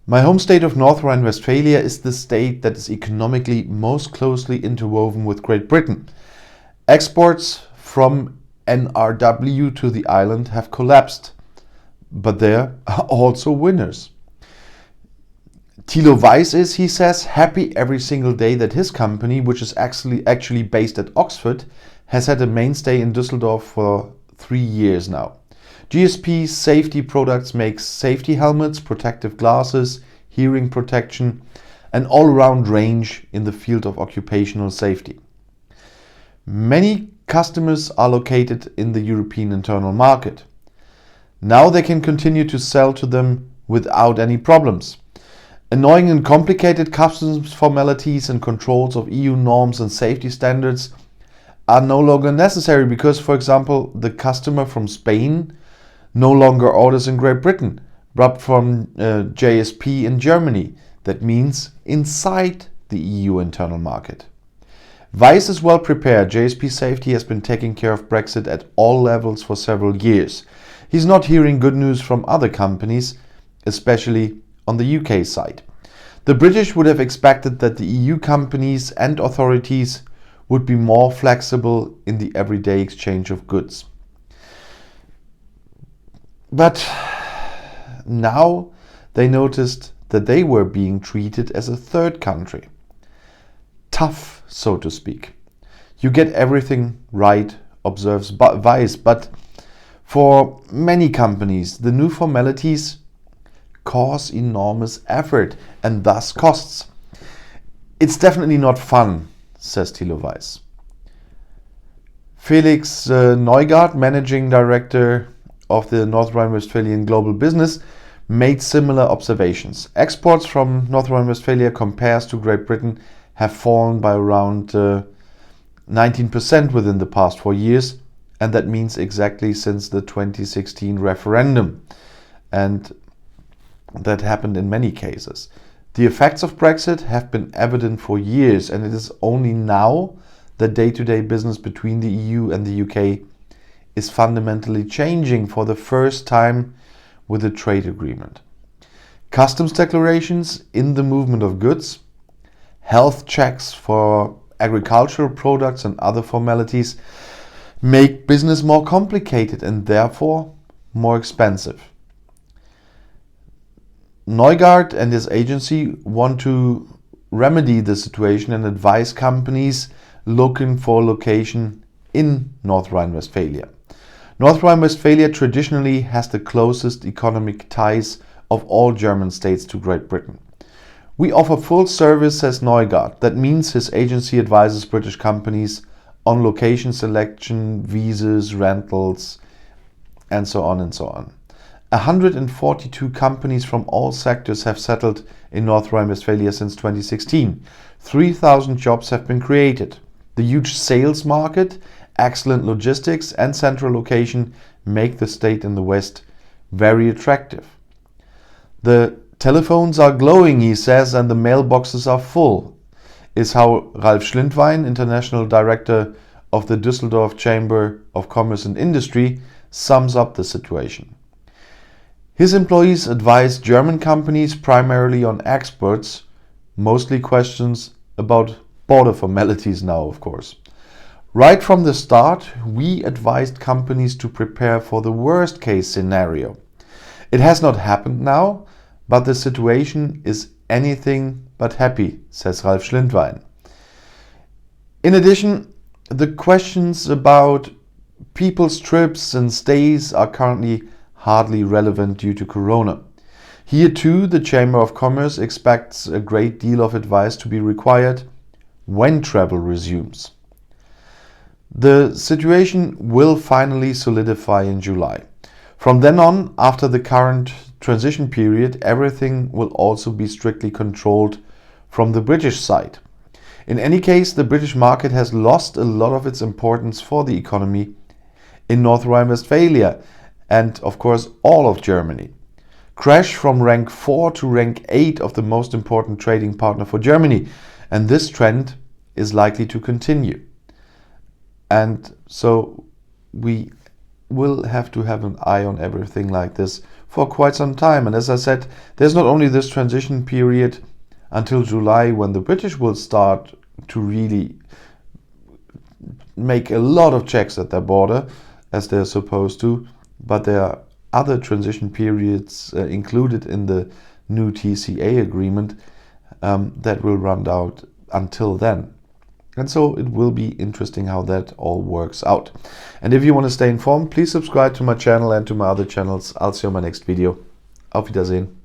My home state of North Rhine-Westphalia is the state that is economically most closely interwoven with Great Britain. Exports from NRW to the island have collapsed, but there are also winners. Thilo Weiss is, he says, happy every single day that his company, which is actually based at Oxford, has had a mainstay in Düsseldorf for 3 years now. GSP Safety Products makes safety helmets, protective glasses, hearing protection, an all-round range in the field of occupational safety. Many customers are located in the European internal market. Now they can continue to sell to them without any problems. Annoying and complicated customs formalities and controls of EU norms and safety standards are no longer necessary because, for example, the customer from Spain no longer orders in Great Britain, but from JSP in Germany. That means inside the EU internal market. Weiss is well prepared. JSP Safety has been taking care of Brexit at all levels for several years. He's not hearing good news from other companies, especially on the UK side. The British would have expected that the EU companies and authorities would be more flexible in the everyday exchange of goods. But now they noticed that they were being treated as a third country. Tough, so to speak. You get everything right, observes Weiss, but for many companies, the new formalities cause enormous effort and thus costs. It's definitely not fun, says Thilo Weiss. Felix Neugart, managing director of the North Rhine-Westphalian Global Business, made similar observations. Exports from North Rhine-Westphalia compared to Great Britain have fallen by around 19% within the past 4 years, and that means exactly since the 2016 referendum. And that happened in many cases. The effects of Brexit have been evident for years, and it is only now that day-to-day business between the EU and the UK is fundamentally changing for the first time with a trade agreement. Customs declarations in the movement of goods, health checks for agricultural products and other formalities make business more complicated and therefore more expensive. Neugart and his agency want to remedy the situation and advise companies looking for location in North Rhine-Westphalia. North Rhine-Westphalia traditionally has the closest economic ties of all German states to Great Britain. We offer full service, says Neugart. That means his agency advises British companies on location selection, visas, rentals, and so on and so on. 142 companies from all sectors have settled in North Rhine-Westphalia since 2016. 3,000 jobs have been created. The huge sales market, excellent logistics and central location make the state in the west very attractive. The telephones are glowing, he says, and the mailboxes are full, is how Ralf Schlindwein, International Director of the Düsseldorf Chamber of Commerce and Industry, sums up the situation. His employees advise German companies primarily on exports, mostly questions about border formalities now, of course. Right from the start, we advised companies to prepare for the worst case scenario. It has not happened now, but the situation is anything but happy, says Ralf Schlindwein. In addition, the questions about people's trips and stays are currently hardly relevant due to Corona. Here too, the Chamber of Commerce expects a great deal of advice to be required when travel resumes. The situation will finally solidify in July. From then on, after the current transition period, everything will also be strictly controlled from the British side. In any case, the British market has lost a lot of its importance for the economy in North Rhine-Westphalia and, of course, all of Germany. Crash from rank 4 to rank 8 of the most important trading partner for Germany, and this trend is likely to continue. And so we will have to have an eye on everything like this for quite some time. And as I said, there's not only this transition period until July when the British will start to really make a lot of checks at their border as they're supposed to, but there are other transition periods included in the new TCA agreement that will run out until then. And so it will be interesting how that all works out. And if you want to stay informed, please subscribe to my channel and to my other channels. I'll see you in my next video. Auf Wiedersehen.